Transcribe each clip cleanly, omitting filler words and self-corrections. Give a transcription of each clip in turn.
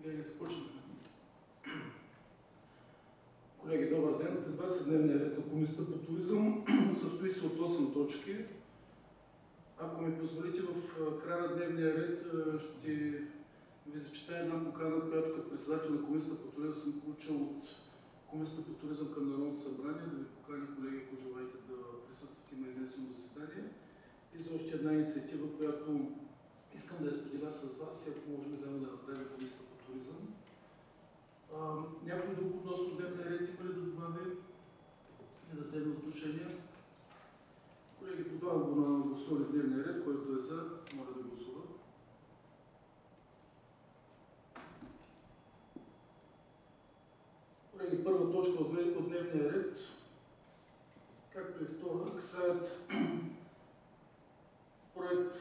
Вие не започнахме. Колеги, добър ден. Пред вас е дневния ред на Комисията по туризъм. Състои се от 8 точки. Ако ми позволите, в края на дневния ред ще ви зачита една покана, която като председател на Комисията по туризъм съм получил от Комисията по туризъм към Народното събрание, да ви поканя, колеги, ако желаете да присъствате на изнесено заседание. И за още една инициатива, която искам да я споделя с вас и ако можем заедно да направим Комисията по туризъм. Някой друг относно дневния ред има ли да добави и да вземе отношение? Колеги, подавам го на гласуване дневния ред, който е за, моля да гласува. Колеги, първа точка от дневния ред, както и втора, касаят проект,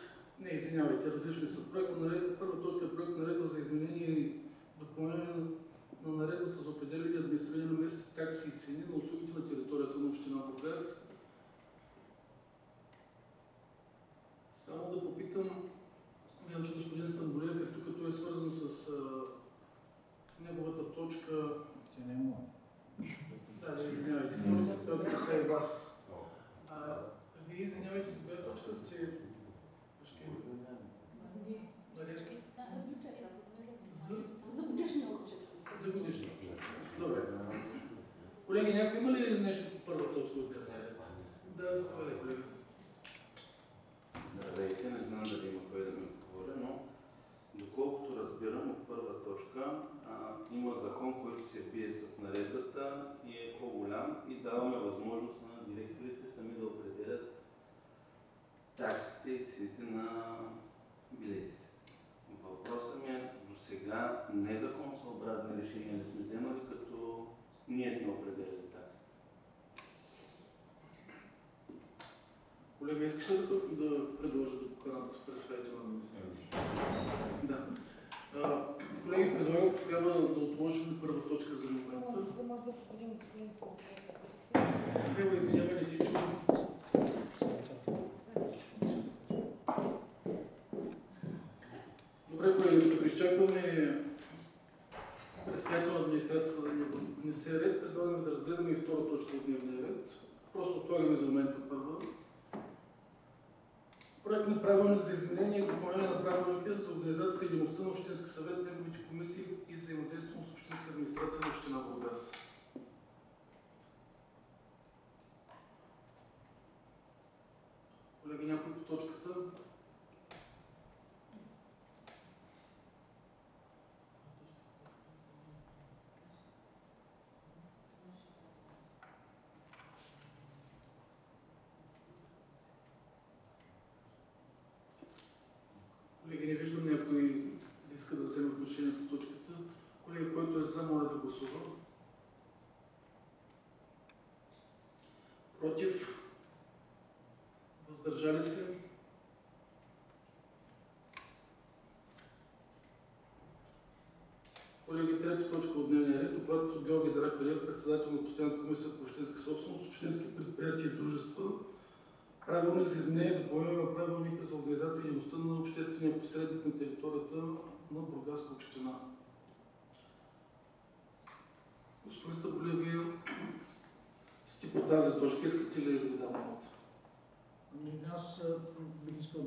различни са проект на наредба. Първа точка е проект на наредба за изменение и допълнение на наредбата за определение и администриране на местните такси и цени на услугите на територията на община Бургас. Само да попитам, виждам, че господин Стамболиев е тук, като е свързан с неговата точка. Тя не е моя. Да, извинявайте, точка, която касае и вас. Вие, извинявайте, за коя точка сте? За годишния отчет. За годишния отчет. Добре. Колеги, някой има ли нещо по първа точка от дневния ред? Да, заповядай, колеги. Здравейте, не знам дали има кой да ми отговоря, но доколкото разбирам от първа точка, има закон, който се бие с наредбата и е по-голям и даваме възможност на директорите сами да определят таксите и цените на билетите. Въпросът ми е, до сега незаконосъобразни решения не сме вземали, като ние сме определяли таксите. Колега, искаш ли да предложа да поканат представител на администрацията? Да. Колеги, предлагам тогава да отложим първа точка за момента. Може да обсъдим господин Ева, извинявай, не ти чувам. Добре, колеги, като изчакваме представител на администрацията да ни внесе ред, предлагаме да разгледаме и втора точка от дневния ред. Просто отлагаме за момента първа. Проект на правилник за изменение и допълнение на правилника за организацията и дейността на Общински съвет, неговите комисии и взаимодействието с Общинска администрация на община Бургас. Колеги, някой по точката? Колеги, не виждам някой да иска да вземе отношение по точката. Колеги, който е за, моля да гласува. Против? Въздържали се? Колеги, трета точка от дневния ред. Доклад от Георги Дракалиев, председател на Постоянната комисия по общинска собственост, общински предприятия и дружества. Правилник за изменение и допълнение на правилника за организация и дейността на обществения посредник на територията на Бургаска община. Господин Стамболиев, вие сте по тази точка. Искате ли да ви дам думата? Аз бих искал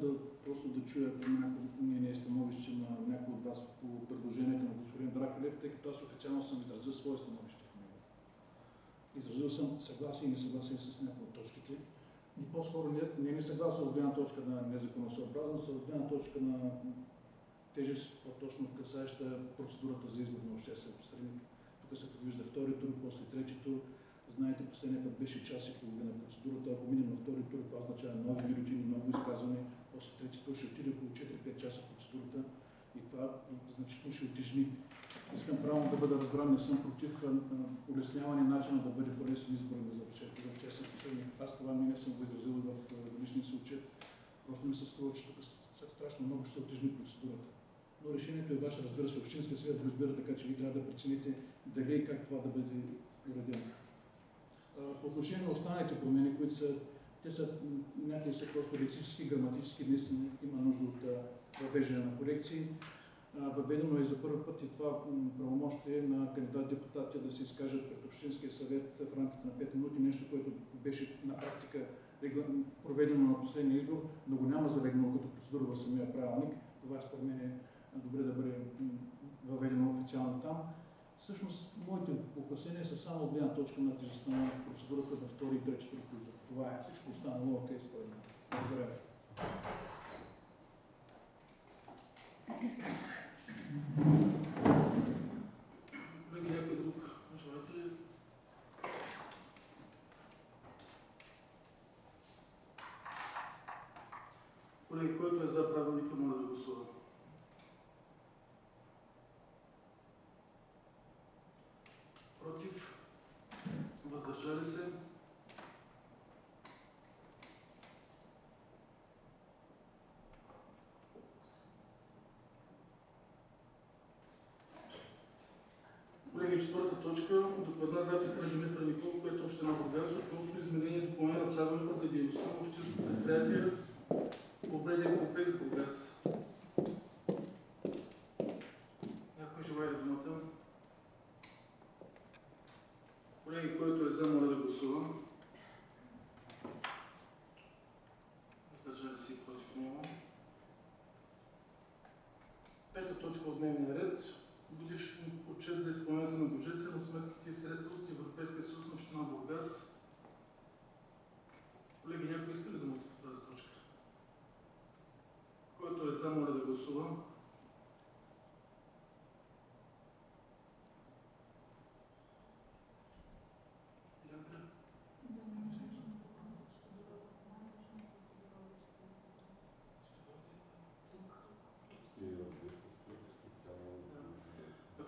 просто да чуя някакво мнение и становище на някой от вас по предложението на господин Дракалиев, тъй като аз официално съм изразил свое становище в него. Изразил съм съгласие и несъгласие с някои от точките. И по-скоро не е съгласие от гледна точка на незаконосъобразност, а от гледна точка на тежест, по-точно касаеща процедурата за избор на обществен посредник. Тук се предвижда втори тур, после трети тур. Знаете, последния път беше час и половина процедурата. Ако минем на втори тур, това означава нови бюлетини, много изказване. После трети тур ще отиде около 4-5 часа процедурата и това значително ще отежни. Искам правилно да бъда разбран, не съм против улесняване начина да бъде понесен избор за обществен посредник. Аз това мнение съм го изразил в годишния си отчет. Просто ми се струва, че тук страшно много ще се отежни процедурата. Но решението е ваше, разбира се, Общинския съвет го избира, така че ви трябва да прецените дали и как това да бъде уредено. По отношение на останалите промени, които са, някои са просто лексически, граматически, наистина има нужда от въвеждане на корекции. Въведено е за първи път и това правомощие на кандидат-депутатите да се изкажат пред Общинския съвет в рамките на 5 минути, нещо, което беше на практика проведено на последния избор, но го няма залегнало като процедура в самия правилник. Това според мен е добре да бъде въведено официално там. Всъщност, моите опасения са само от гледна точка на тежестта на процедурата във втори и трети тур. Това е. Всичко останало окей според мен. Благодаря. Колеги, някой друг желаете ли? Колеги, който е за правилника, моля да гласува. Против? Въздържали се? Колеги, четвърта точка. Докладна записка на Димитър Николов, което е община Бургас, относно изменение и допълнение на правилника за дейността на общинското предприятие по обреден комплекс Бургас. Някой желае ли думата? Колеги, който е за, моля да гласува. Въздържали се и против него. Пета точка от дневния ред. Годишен отчет за изпълнението на бюджета на сметките и средства от Европейския съюз на община Бургас. Колеги, някой иска ли думата по тази точка? Който е за, моля да гласува.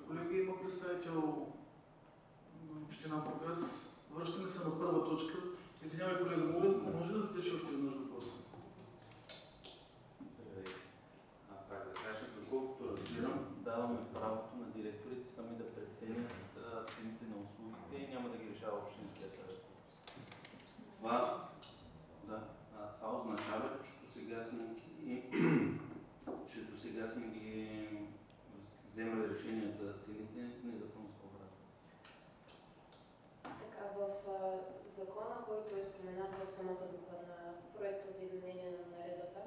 Колеги, има представител на община Бургас. Връщаме се на първа точка. Извинявай, колега, може да зададеш още веднъж въпроса? Как да кажа, доколкото разбирам, даваме правото на директорите сами да преценят цените на услугите и няма да ги решава Общинския съвет. Това означава, че до сега сме ги вземали решения за цените незаконосъобразно. Така, в закона, който е споменат в самата докладна проекта за изменение на наредбата,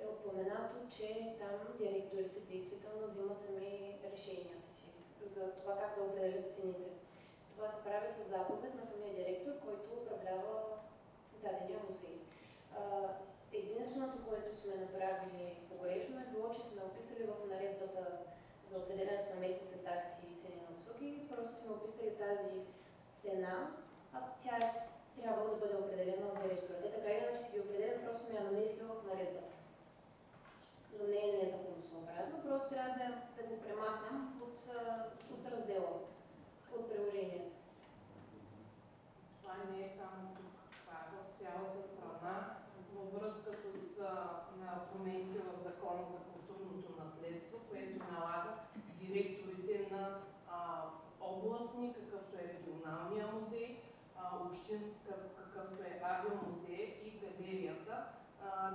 е упоменато, че там директорите действително взимат сами решенията си за това как да определят цените. Това се прави с заповед на самия директор, който управлява дадения музей. Единственото, което сме направили погрешно е било, че сме описали в наредбата за определянето на местните такси и цени на услуги. Просто сме описали тази цена, а тя трябва да бъде определена от директора. Те така иначе си ги определят, просто сме я намесли в наредбата. Но не е незаконосъобразно, просто трябва да го премахнем от раздела, от приложението. Това не е само тук, това е в цялата страна. Във връзка с промените в Закона за културното наследство, което налага директорите на областни, какъвто е регионалния музей, общински, какъвто е авиомузей и галерията,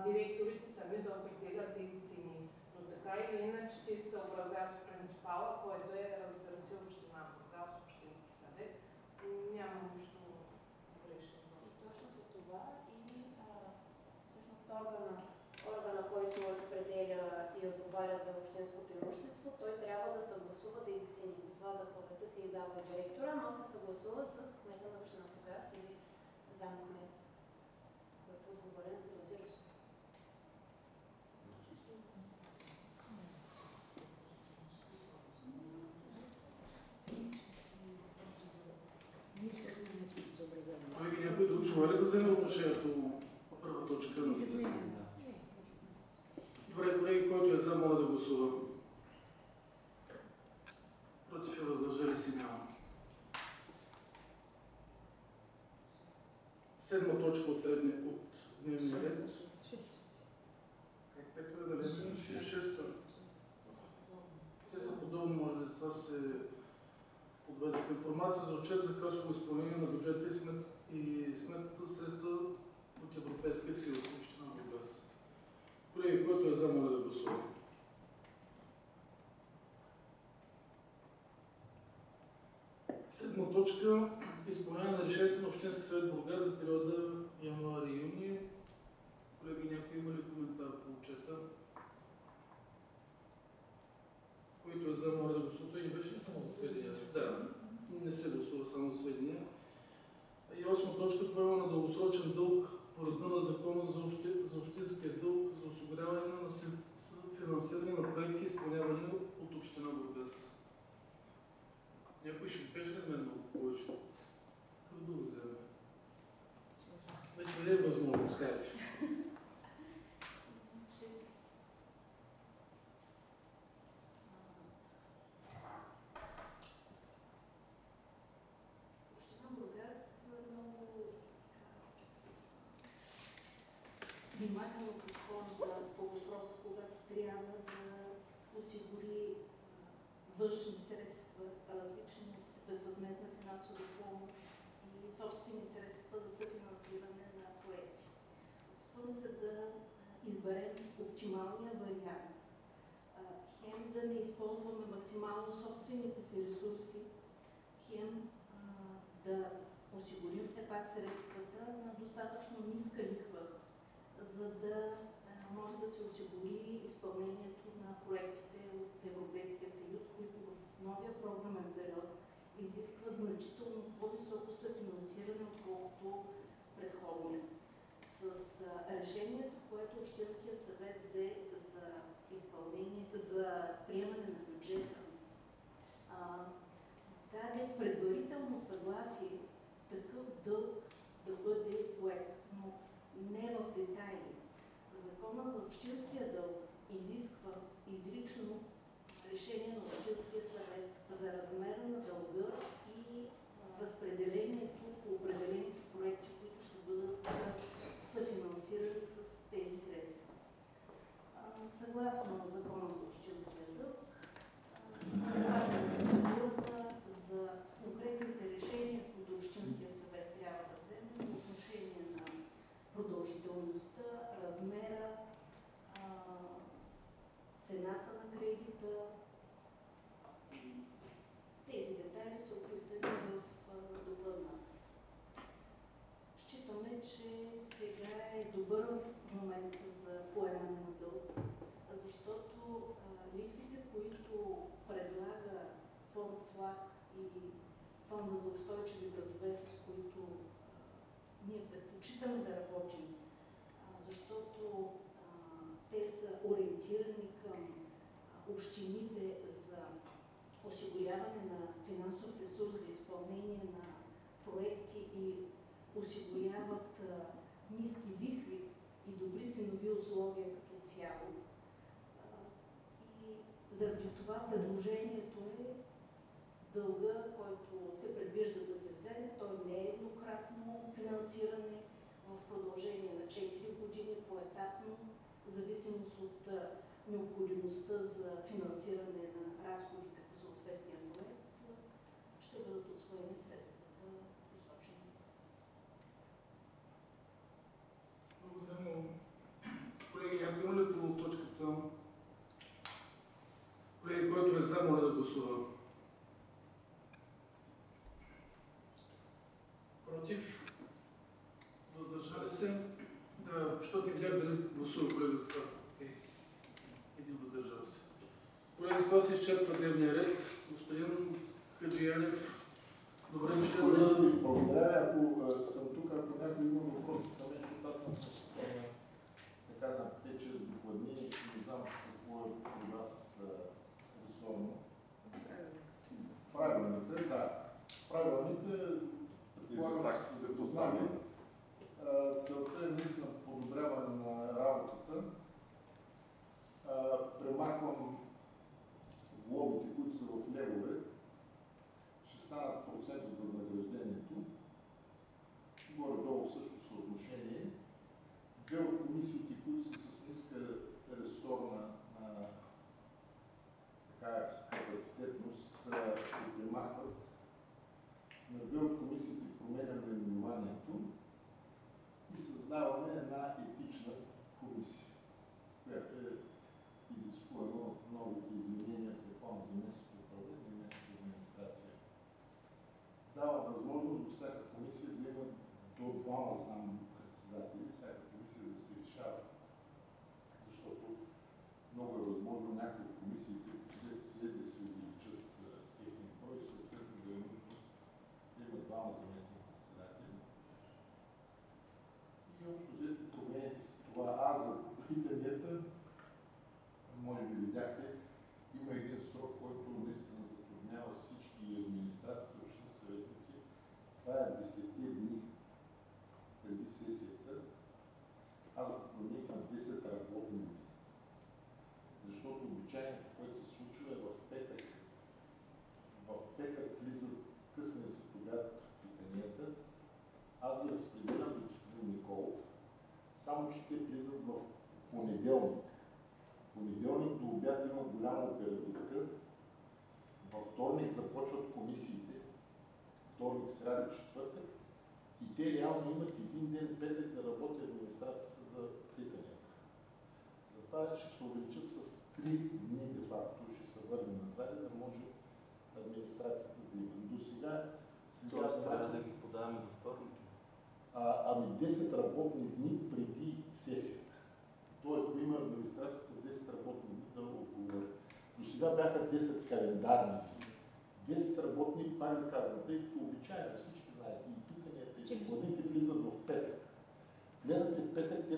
директорите сами да определят тези цени. Но така или иначе те се съобразяват с принципала, който е, разбира се, община Бургас, Общински съвет. Няма нищо грешно. И точно за това всъщност органа, който разпределя и отговаря за общинското имущество, той трябва да съгласува тези цени. Затова заповедта се издава от директора, но се съгласува с кмета на община Бургас или замкмет, който е отговорен за този ресурс. Колеги, някой друг желая ли да вземе отношението по първа точка? Добре, колеги, който е за, моля да гласува. Против и въздържали се няма. Седма точка от дневния ред. Как пето е да лезем? Шеста. Те са подобни, може би, за това се подведат информация за отчет за касово изпълнение на бюджета и сметната средства от Европейския съюз в община Бургас. Колеги, който е за, моля да гласува. 7 точка изпълнение на решението на Общински съвет Бургас за периода януари-юни. Колеги, някой има ли коментар по отчета? Който е за, моля да гласува. И беше ли само за сведения? Да, не се гласува само за сведения. И 8 точка поема на дългосрочен дълг по реда на Закона за общинския дълг за осигуряване на финансиране на проекти, изпълнявани от Община Бургас. Някой ще каже ли мен много повече? Какво да го вземе? Вече не е възможно, скажете. Община Бургас много внимателно подхожда по въпроса, когато трябва да осигури външни средства, различни от безвъзмездна финансова помощ и собствени средства за съфинансиране на проекти. Опитваме се да изберем оптималния вариант. Хем да не използваме максимално собствените си ресурси, хем да осигурим все пак средствата на достатъчно ниска лихва, за да може да се осигури изпълнението на проектите от Европейския съюз, които в новия програмен период изискват значително по-високо съфинансиране, отколкото предходния. С решението, което Общинския съвет взе за изпълнение, за приемане на бюджета, даде предварително съгласие такъв дълг да бъде поет, но не в детайли. Закона за общинския дълг изисква изрично решение на Общинския съвет за размера на дълга и разпределението по определените проекти, които ще бъдат съфинансирани с тези средства. Съгласно Закона за общинския дълг, за спазване на процедурата за конкретните решения, които Общинския съвет трябва да вземе по отношение на продължителността, размера, цената на кредита. Тези детайли са описани в доклада. Считаме, че сега е добър момент за поемане на дълг, защото лихвите, които предлага фонд ФЛАГ и Фонда за устойчиви градове, с които ние предпочитаме да работим, защото те са ориентирани към общините за осигуряване на финансов ресурс за изпълнение на проекти и осигуряват ниски лихви и добри ценови условия като цяло. И заради това предложението е дълга, който се предвижда да се вземе, той не е еднократно финансиране в продължение на 4 години, поетапно, в зависимост от необходимостта за финансиране на разходите по съответния проект, ще бъдат усвоени средствата посочени. Благодаря много. Колеги, някой има ли по точката? Колеги, който е за, моля да гласува. Против? Въздържали се? Да, защото не видях дали гласува колега за това. Един въздържал се. Колеги, с това се изчерпва дневния ред. Господин Хаджиянев, добре дошли. Да ви благодаря, ако съм тук, ако някой има въпрос към мен, защото аз съм така на 5-6 докладни и не знам какво е при вас ресорно. Правилните, да. Правилните, предполагам, че се запознали. Целта е наистина подобряване на работата. Премахвам глобите, които са в левове. Ще станат процент от възнаграждението. Горе-долу също съотношение. Две от комисиите, които са с ниска ресорна капацитетност, се премахват. На две от комисиите променяме наименованието и създаваме една етична комисия, която е изискуема от новите изменения в Закона за местното управление и местната администрация. комисия да има до двама зам-председатели, всяка комисия да се решава. Защото много е възможно някои от комисиите в последствие да се увеличат техния брой и съответно да е нужно да има двама заместник-председатели. И общо взето промените с това. За питанията, може би видяхте, има един срок, който наистина затруднява всички администрации, общини съветници. Това е 10 дни преди сесията. Аз го промених на 10 работни дни. Защото обичайното, което се случва е в петък. В петък влизат в късния следобед питанията. Аз ги разпределям до господин Николов, само че те влизат в понеделник. Понеделник до обяд има голяма оперативка. Във вторник започват комисиите. Вторник, сряда, четвъртък. И те реално имат един ден петък да работи администрацията за питанията. Затова ще се увеличат с 3 дни де факто, ще се върне назад, да може администрацията да има. До сега трябва да ги подаваме до вторник. 10 работни дни преди сесията. Тоест да има администрацията 10 работни дни да отговори. До сега бяха 10 календарни дни. 10 работни, пак ви казвам, тъй като обичайно всички знаят и питанията, и докладите влизат в петък. Влезат ли в петък, те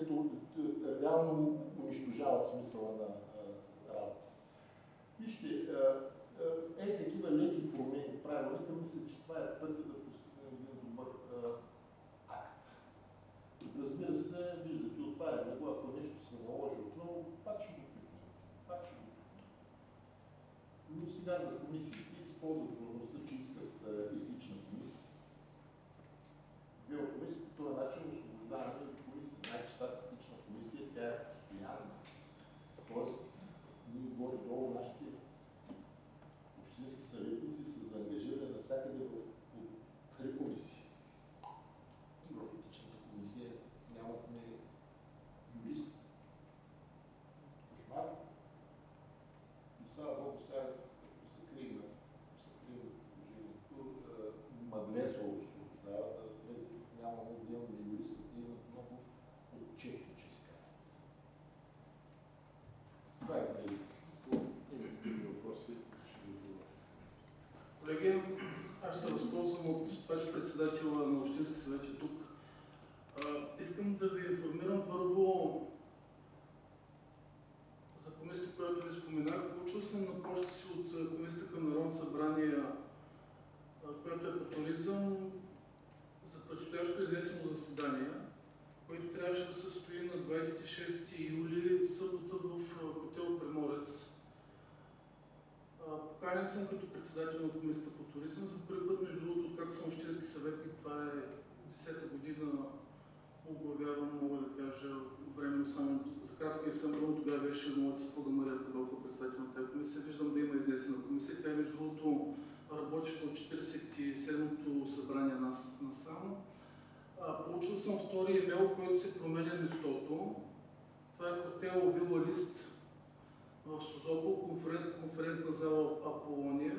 реално унищожават смисъла на работа. Вижте, такива леки промени в правилника, мисля, че това е пътя да постигнем един добър акт. Разбира се, виждате, отваряме го, ако нещо се наложи отново, пак ще го пипнем. Пак ще го пипнем. Но сега за комисиите използват възможността, че искат етична комисия. Биокомисия по този начин освобождаваме и комисията. Знае, че тази етична комисия, тя е постоянна. Тоест, ние горе-долу нашите общински съветници са заангажирани навсякъде в 3 комисии. И в етичната комисия нямахме юрист. Кошмар. И слава Богу, сега закрием положението. Мадлен се освобождава, да влезе, нямаме да имаме юристи, да имат много отчетническа. Това е въпроси. Колеги, аз се възползвам от това, че председателя на Общински съвет е тук. Искам да ви информирам първо за комисията, която ви споменах. Получил съм на почта си от комисията към Народното събрание, която е по туризъм, за предстоящо изнесено заседание, което трябваше да се състои на 26 юли, събота в хотел Приморец. Поканен съм като председател на комисията по туризъм. За първи път, между другото, откакто съм общински съветник, това е 10-та година, оглавявам, мога да кажа, временно само за кратко и съм, но тогава беше моята съпруга Мария Търновка, председател на тази комисия. Виждам да има изнесена комисия. Тя е, между другото, работеща от 47-то събрание насам. Получил съм втори имейл, който се променя местото. Това е хотел Вила Лист в Созопол, конферентна зала Аполония.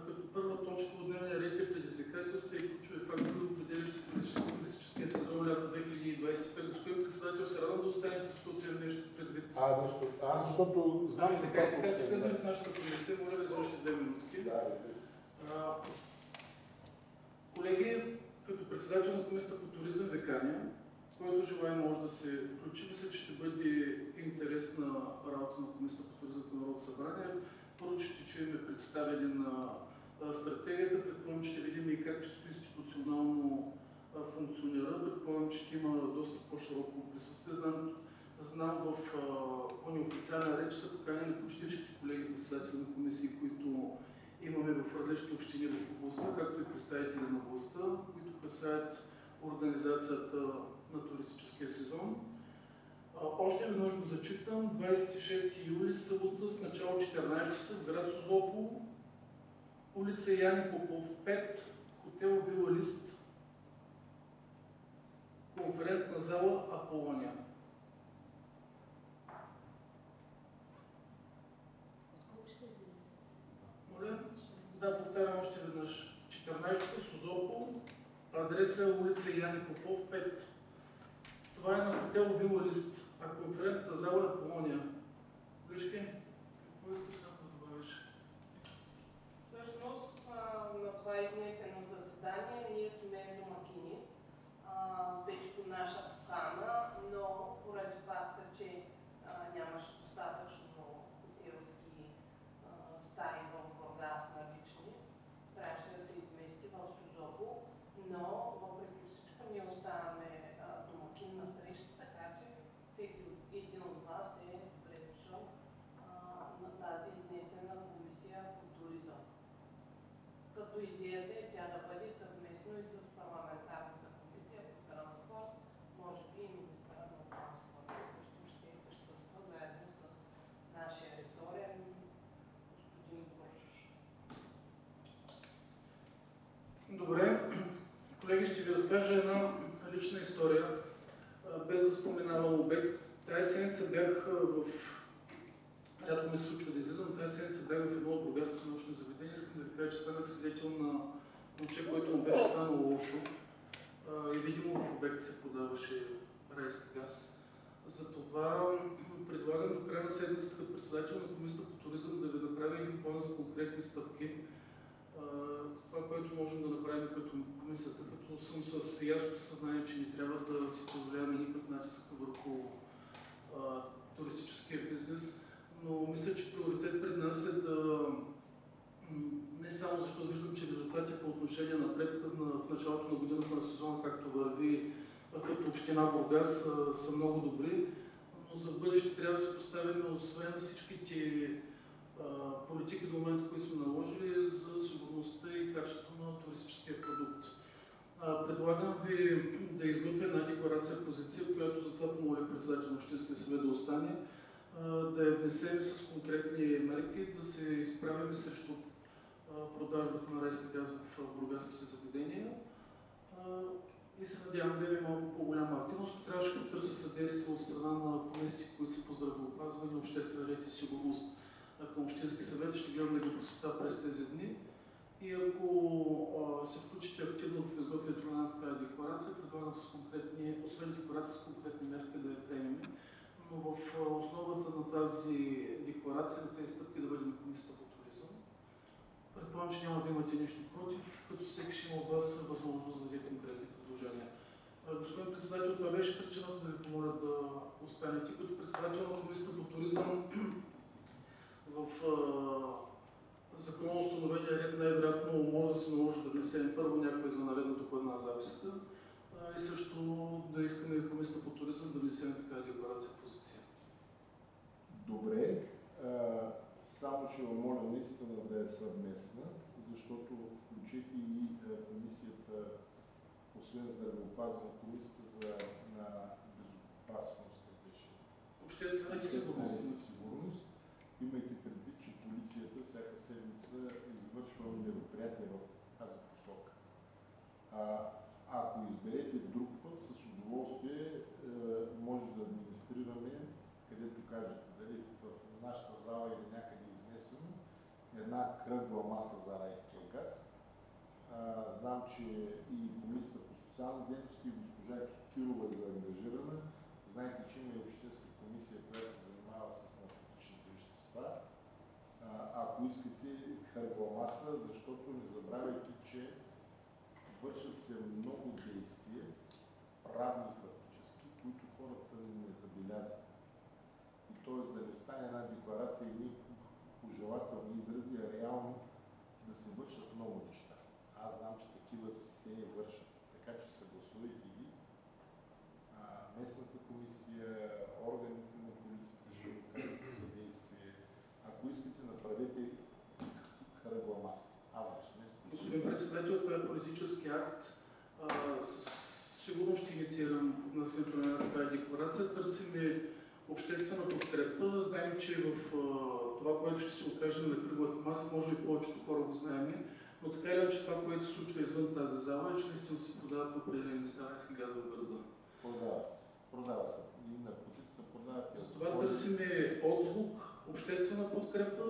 Като първа точка от дневния ред е предизвикателства и ключови фактори, определящи туристическия сезон лято 2025. Господин председател, се радвам да останете, защото имам нещо предвид. Защото знам така сте влезли в нашата комисия. Моля ви за още 2 минутки. Колеги, като председател на комисията по туризъм ви каня, който желая може да се включи. Мисля, че ще бъде интересна работа на комисията по туризъм в Народното събрание. Първо ще чуем представяне на стратегията, предполагам, че ще видим и как чисто институционално функционира. Предполагам, че ще има доста по-широко присъствие. Знам в неофициална реч са поканени почти всички колеги председатели на комисии, които имаме в различни общини в областта, както и представители на областта, които касаят организацията на туристическия сезон. Още веднъж го зачитам. 26 юли, събота, с начало 14 часа в град Созопол, улица Яни Попов, 5, хотел Вила Лист, конферентна зала Аполония. Моля? Да, повтарям още веднъж. 14 часа Созопол, Адресът е улица Яни Попов, 5. Това е на хотел Вила Лист, а конферентната зала е Полония. Колежки, какво искаш да добавиш? Всъщност на това изнесено заседание ние сме домакини, вече по наша покана, но поради факта, че нямаше достатъчно хотелски стаи в Бургас налични, трябваше да се измести в Созопол, но въпреки всичко ние оставаме домакин на среща, така че всеки един от вас е добре дошъл на тази изнесена комисия по туризъм. Като идеята е тя да бъде съвместно и с парламентарната комисия по транспорт, може би и министъра на транспорта също ще присъства заедно с нашия ресорен господин Боршош. Добре, колеги, ще ви разкажа една лична история, без да споменавам обект. Тая седмица бях рядко ми се случва да излизам, тази седмица бях в едно от бургаските научни заведения. Искам да ви кажа, че станах свидетел на момче, което му беше станало лошо и видимо в обект се подаваше райски газ. Затова предлагам до края на седмицата като председател на Комисията по туризъм да ви направя един план за конкретни стъпки. Това, което можем да направим като комисията, като съм с ясно съзнание, че не трябва да си позволяваме никакъв натиск върху туристическия бизнес, но мисля, че приоритет пред нас е да не само защото виждам, че резултати по отношение на в началото на годината на сезона, както върви като община Бургас, са много добри, но за бъдеще трябва да се поставим, освен всичките политики до момента, които сме наложили, за сигурността и качеството на туристическия продукт. Предлагам ви да изготвя една декларация, позиция, която затова помолих председател на Общинския съвет да остане, да я внесем с конкретни мерки, да се изправим срещу продажбата на райски газ в бургаските заведения и се надявам да имаме малко по-голяма активност. Трябваше да търся съдействие от страна на комисиите, които са по здравеопазване, обществен ред и сигурност към Общински съвет. Ще гледам да ги посетя през тези дни. И ако се включите активно в изготвянето на една такава декларация, предлагам с конкретни, освен декларация с конкретни мерки да я приемем. Но в основата на тази декларация, на тези стъпки да бъдем Комисията по туризъм. Предполагам, че няма да имате нищо против, като всеки ще има от вас възможност да даде конкретни предложения. Господин председател, това беше причината да ви помоля да останете. Като председател на Комисията по туризъм в законоустановения ред най-вероятно може да се наложи да внесем първо някаква извънредна докладна записка и също да искаме и Комисията по туризъм да внесем такава декларация позиция. Добре. Само ще ви моля наистина да е съвместна, защото включите и комисията, освен здравеопазване, комисията на безопасност, Обществена сигурност. Имайте предвид, че полицията всяка седмица извършва мероприятия в тази посока. Ако изберете друг път, с удоволствие може да администрираме, където кажете, дали в нашата зала или някъде изнесено, една кръгла маса за райския газ. Знам, че и Комисията по социална дейност и госпожа Кирова е заангажирана. Знаете, че има и общинска комисия, която се занимава с наркотичните вещества. Ако искате кръгла маса, защото не забравяйте, че вършат се много действия, правни фактически, които хората не забелязват. И т.е. да не стане една декларация и пожелателни изрази, а реално да се вършат много неща. Аз знам, че такива се вършат. Така че съгласувайте ги. Местната комисия, органите на полицията ще окажат съдействие. Ако искате, направете кръгла маса. Господин председател, това е политически акт. Сигурно ще инициирам внасянето на такава декларация. Търсим обществена подкрепа. Знаем, че в това, което ще се окаже на кръглата маса, може и повечето хора го знаем, но така или иначе това, което се случва извън тази зала, е, че наистина се продават по определени места райски газ в града. Продават се. И наркотици се продават. Затова търсим отзвук, обществена подкрепа,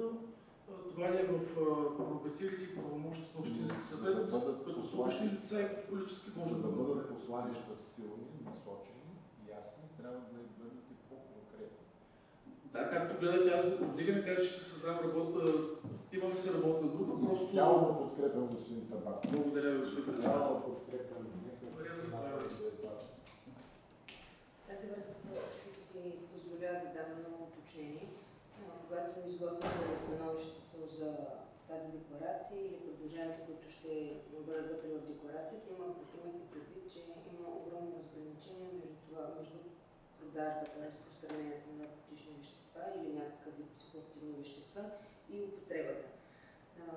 Това не е в прерогативите и правомощите на Общински съвет, като публични лица и като политически може За да да бъдат бъдат. посланища силни, насочени, ясни, трябва да бъдат и по-конкретни. Да, както гледате, аз го повдигам, кажа, че ще създам имаме се работна група, просто... Цяло подкрепям господин Табаков. Благодаря ви, господин председател. Цяло подкрепям. Мария, заповядайте. Тази връзка ще си позволя да дам много уточнение. Когато изготвяме становището за тази декларация или предложенията, които ще бъдат вътре в декларацията, имайте предвид, че има огромно разграничение между продажбата, разпространението на наркотични вещества или някакъв вид психоактивни вещества и употребата.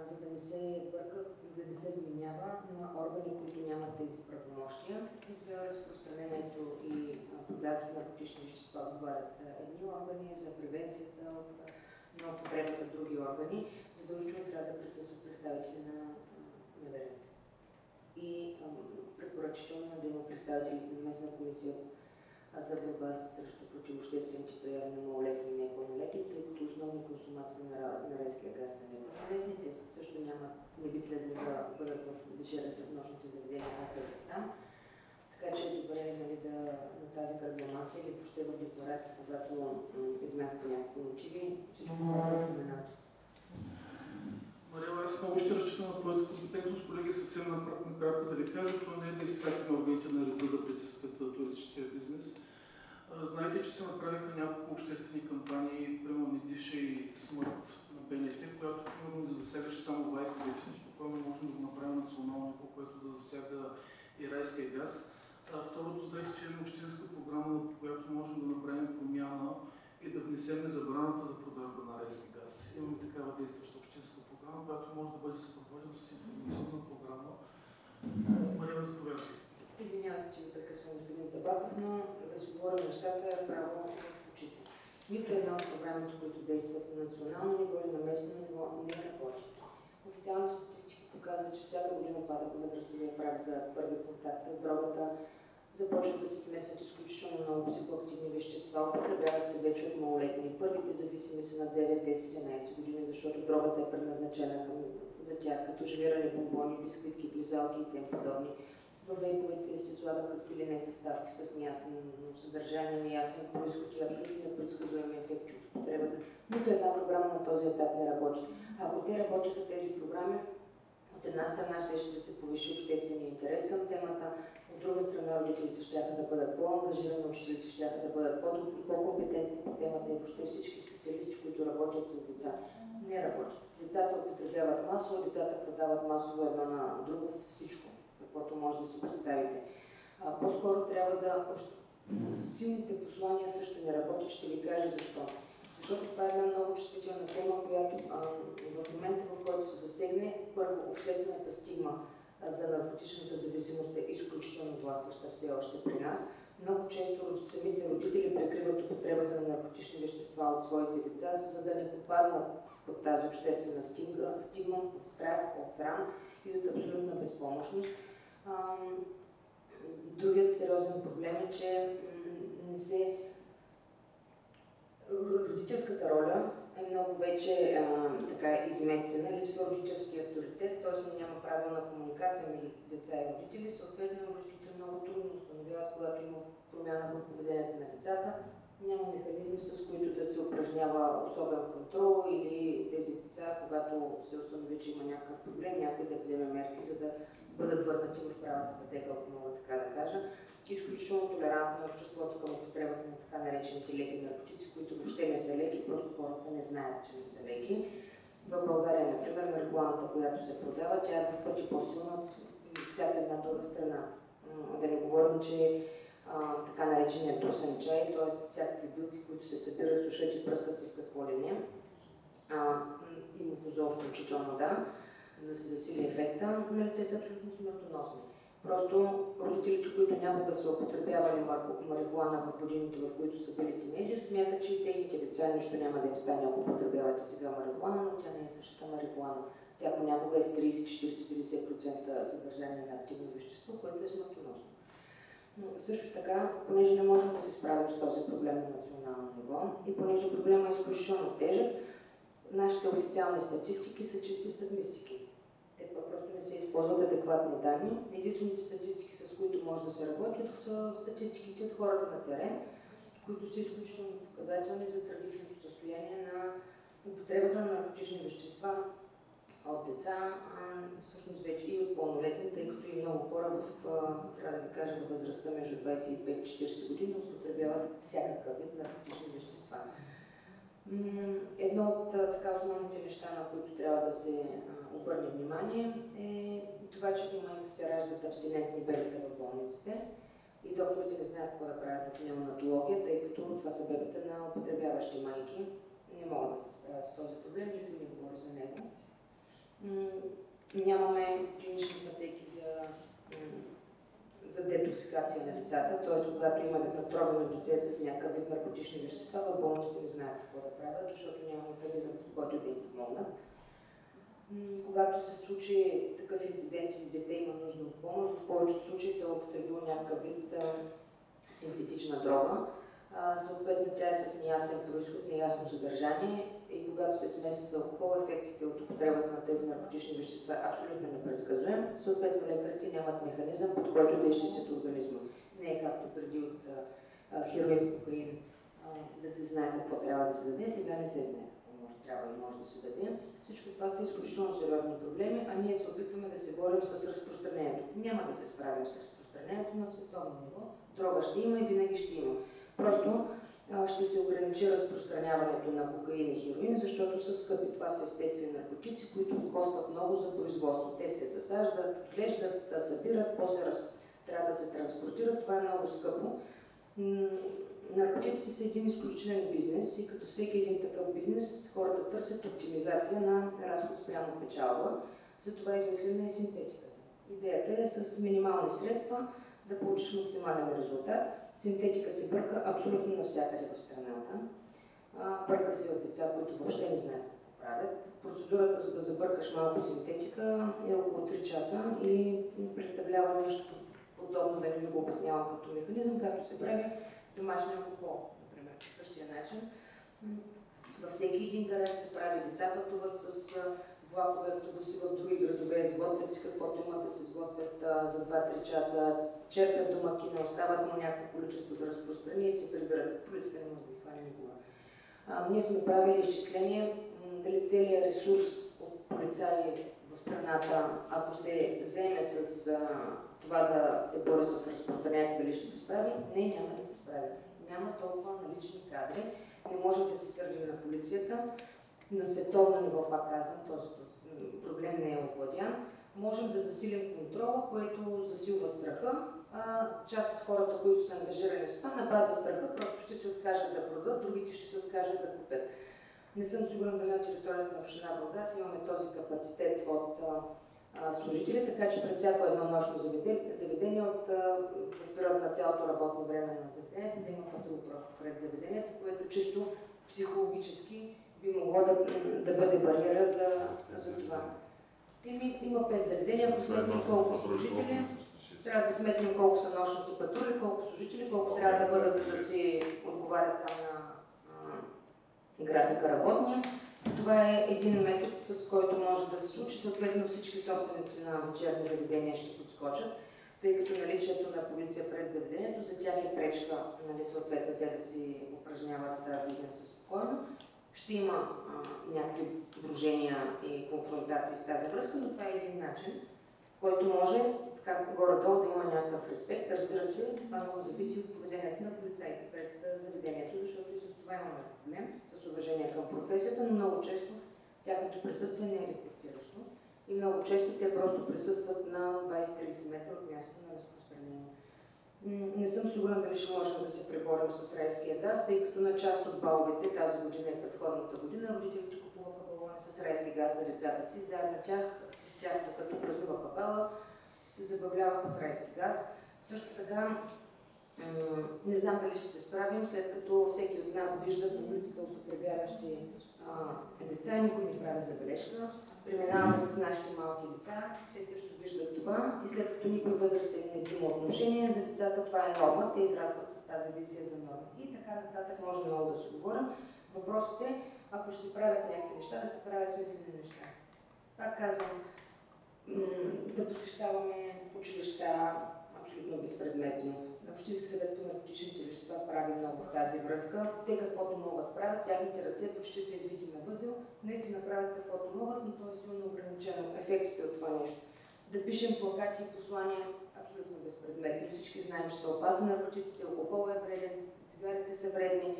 За да не се бърка, да не се вменява на органи, които нямат тези правомощия. За разпространението и продажбата на наркотични вещества отговарят едни органи, за превенцията на употребата други органи. Задължително трябва да присъстват представители на МВР. И препоръчително да има представители на местна комисия за борба срещу противообществените прояви на малолетни и непълнолетни, тъй като основни консуматори на райския газ са непълнолетни. Те също не би следвало да бъдат в вечерните, в нощните заведения, а те са там. Така че е добре на тази кръгла маса или въобще в декларация, когато изнася някакви мотиви, всичко това е упоменато. Мария, аз много ще разчитам на твоята компетентност, колеги, съвсем накратко да ви кажа, това не е да изпратим органите на реда да притискат туристическия бизнес. Знаете, че се направиха няколко обществени кампании, примерно "Не диша" и "Смърт" на БНТ, която примерно не засягаше само лайковете, но спокойно можем да го направим национално ниво, което да засяга и райския газ. Второто, знаете, че има общинска програма, по която можем да направим промяна и да внесем забраната за продажба на райски газ. Имаме такава действаща общинска програма, която може да бъде съпроводена с информационна програма. Мария, заповядайте. Извинявайте, че ви прекъсвам, господин Табаков, но да си говорим нещата право в очите. Нито една от програмите, които действат на национално ниво или на местно ниво, не работи. Официалните статистики показват, че всяка година пада по възрастовия праг за първи контакт с дрогата, започват да се смесват изключително много психоактивни вещества, употребяват се вече от малолетни. Първите зависими са на 9, 10, 11 години, защото дрогата е предназначена за тях, като желирани бомбони, бисквитки, близалки и тем подобни. Във вейповете се слагат какви ли не съставки с неясно съдържание, неясен произход и абсолютно непредсказуеми ефекти от употребата. Нито една програма на този етап не работи. Ако те работиха тези програми, от една страна ще да се повиши обществения интерес към темата, от друга страна родителите ще да бъдат по-ангажирани, учителите ще да бъдат по-компетентни по темата и въобще всички специалисти, които работят с деца. Не работят. Децата употребяват масово, децата продават масово едно на друго всичко, каквото може да си представите. По-скоро трябва да... Силните послания също не работят, ще ви кажа защо. Защото това е една много чувствителна тема, която в момента, в който се засегне, първо, обществената стигма за наркотичната зависимост е изключително властваща все още при нас. Много често самите родители прикриват употребата на наркотични вещества от своите деца, за да не попаднат под тази обществена стигма, от страх, от срам и от абсолютна безпомощност. Другият сериозен проблем е, че не се... Родителската роля е много вече така изместена, липсва родителски авторитет, т.е. няма правилна комуникация между деца и родители, съответно родителите много трудно установяват, когато има промяна в поведението на децата, няма механизми, с които да се упражнява особен контрол или тези деца, когато се установи, че има някакъв проблем, някой да вземе мерки, за да бъдат върнати в правата пътека, ако мога така да кажа. Изключително толерантно е обществото към употребата на така наречените леки наркотици, които въобще не са леки, просто хората не знаят, че не са леки. В България, например, марихуаната, която се продава, тя е в пъти по-силна от всяка една друга страна. Да не говорим, че така нареченият трусен чай, т.е. всякакви билки, които се събират, сушат и пръскат с какво ли не. И мухозол включително, да, за да се засили ефекта, нали, те са абсолютно смъртоносни. Просто родителите, които някога са употребявали марихуана в годините, в които са били тинейджери, смятат, че и техните деца нищо няма да им стане, ако употребявате сега марихуана, но тя не е същата марихуана. Тя понякога е с 30, 40, 50% съдържание на активно вещество, което е смъртоносно. Но също така, понеже не можем да се справим с този проблем на национално ниво и понеже проблема е изключително тежък, нашите официални статистики са чисти статистики. Те просто не се използват адекватни данни. Единствените статистики, с които може да се работи, са статистиките от хората на терен, които са изключително показателни за трагичното състояние на употребата на наркотични вещества от деца, всъщност вече и от пълнолетни, тъй като и много хора трябва да ви кажа, във възрастта между 25 и 40 години употребяват всякакъв вид наркотични вещества. Едно от така основните неща, на които трябва да се обърне внимание, е това, че в момента се раждат абстинентни бебета в болниците и докторите не знаят какво да правят в неонатология, тъй като това са бебета на употребяващи майки. Не могат да се справят с този проблем, никой не говори за него. Нямаме клинични пътеки за детоксикация на децата, т.е. когато имат натровено дете с някакъв вид наркотични вещества, в болниците не знаят какво да правят, защото няма механизъм, по който да им помогнат. Когато се случи такъв инцидент и дете има нужда от помощ, в повечето случаи те употребил някакъв вид синтетична дрога. Съответно тя е с неясен произход, неясно съдържание и когато се смеси с алкохол, ефектите от употребата на тези наркотични вещества е абсолютно непредсказуем. Съответно лекарите нямат механизъм, под който да изчистят организма. Не е както преди от хероин, кокаин, да се знае какво трябва да се даде, сега не се знае какво трябва и може да се даде. Всичко това са изключително сериозни проблеми, а ние се опитваме да се борим с разпространението. Няма да се справим с разпространението на световно ниво. Дрога ще има и винаги ще има. Просто ще се ограничи разпространяването на кокаин и хероин, защото са скъпи. Това са естествени наркотици, които костват много за производство. Те се засаждат, отглеждат, събират, после трябва да се транспортират. Това е много скъпо. Наркотиците са един изключителен бизнес и като всеки един такъв бизнес, хората търсят оптимизация на разход спрямо печалба. Затова измислена е синтетиката. Идеята е с минимални средства да получиш максимален резултат. Синтетика се бърка абсолютно навсякъде в страната. Бърка се от деца, които въобще не знаят какво правят. Процедурата, за да забъркаш малко синтетика, е около 3 часа и представлява нещо подобно, да не ми го обяснявам като механизъм, както се прави домашния алкохол, например, по същия начин. Във всеки един гараж се прави, деца пътуват с влакове, автобуси в други градове, изготвят си каквото имат да се изготвят за 2-3 часа, черпят домакина, остават му някакво количество да разпространи и се прибират. Полицията не може да ги хване никога. Ние сме правили изчисление дали целият ресурс от полицаи в страната, ако се заеме с това да се бори с разпространението, дали ще се справи? Не, няма да се справи. Няма толкова налични кадри. Не може да се сърдим на полицията. На световно ниво, пак казвам, този проблем не е овладян. Можем да засилим контрола, което засилва страха. Част от хората, които са ангажирани с това, на база страха просто ще се откажат да продадат, другите ще се откажат да купят. Не съм сигурна дали на територията на община Бургас имаме този капацитет от служители, така че пред всяко едно нощно заведение в период на цялото работно време на заведението да има патрул просто пред заведението, което чисто психологически би могло да бъде бариера за това. Има 5 заведения, ако сметнем колко служители, трябва да сметнем колко са нощните патрули, колко служители, колко трябва да бъдат, за да си отговарят там на графика работния. Това е един метод, с който може да се случи. Съответно всички собственици на вечерни заведения ще подскочат, тъй като наличието на полиция пред заведението за тях е пречка, съответно те да си упражняват бизнеса спокойно. Ще има някакви брожения и конфронтации в тази връзка, но това е един начин, който може, така горе-долу, да има някакъв респект. Разбира се, това много зависи от поведението на полицаите пред заведението, защото и с това имаме проблем, с уважение към професията, но много често тяхното присъствие не е респектиращо и много често те просто присъстват на 20-30 метра от място на разпространение. Не съм сигурна дали ще можем да се преборим с райския газ, тъй като на част от баловете тази година и предходната година родителите купуваха балони с райски газ на децата си, заедно с тях, докато празнуваха бала, се забавляваха с райски газ. Също така, не знам дали ще се справим, след като всеки от нас вижда по улицата употребяващи деца, никой не прави забележка. Преминаваме с нашите малки деца, те също виждат това и след като никой възрастен не взима отношение за децата, това е норма, те израстват с тази визия за норма. И така нататък може много да се говорим. Въпросът е ако ще се правят някакви неща, да се правят смислени неща. Пак казвам, да посещаваме училища абсолютно безпредметно. Общински съвет по наркотичните вещества прави много в тази връзка. Те каквото могат правят, тяхните ръце почти са извити на възел, наистина правят каквото могат, но то е силно ограничено ефектите от това нещо. Да пишем плакати и послания абсолютно безпредметно. Всички знаем, че са опасни наркотиците, алкохол е вреден, цигарите са вредни,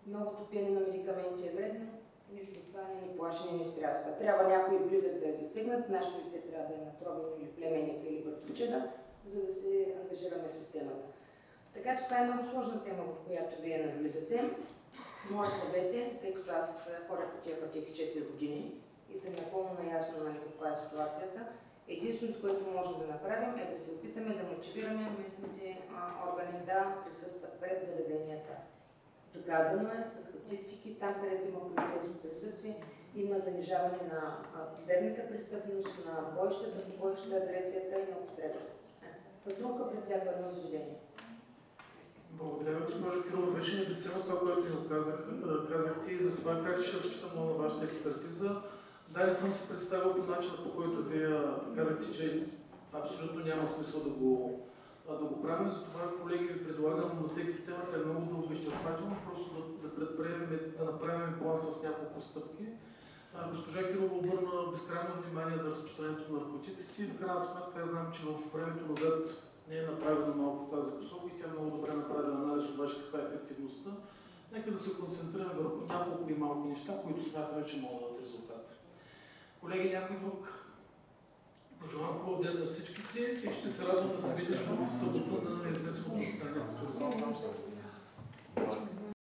многото пиене на медикаменти е вредно. Нищо от това не ни плаши, не ни стряска. Трябва някой близък да е засегнат, нашето дете трябва да е натровено или племенника или братовчеда, за да се ангажираме с темата. Така че това е много сложна тема, в която вие навлизате. Моят съвет е, тъй като аз ходя по тия пътеки 4 години и съм напълно наясно на каква е ситуацията, единственото, което можем да направим е да се опитаме да мотивираме местните органи да присъстват пред заведенията. Доказано е с статистики, там където има полицейско присъствие, има занижаване на дребната престъпност, на бойщата, агресията и на употребата. Патрулка пред всяко едно заведение. Благодаря, госпожо Кирова. Беше ми безценно това, което ми казахте и за това как ще разчитам много на вашата експертиза. Да, не съм се представил по начина, по който вие казахте, че абсолютно няма смисъл да го правим. Затова, колеги, ви предлагам, но тъй като темата е много дълго изчерпателно, просто да направим план с няколко стъпки. Госпожа Кирова обърна безкрайно внимание за разпространението на наркотиците. В крайна сметка, аз знам, че в времето назад не е направено малко в тази посока и тя много добре направи анализ обаче каква е ефективността. Нека да се концентрираме върху няколко и малки неща, които смятаме, че могат да дадат резултат. Колеги, някой друг? Пожелавам хубав ден на всичките и ще се радвам да се видим в събота на неизвестното стане.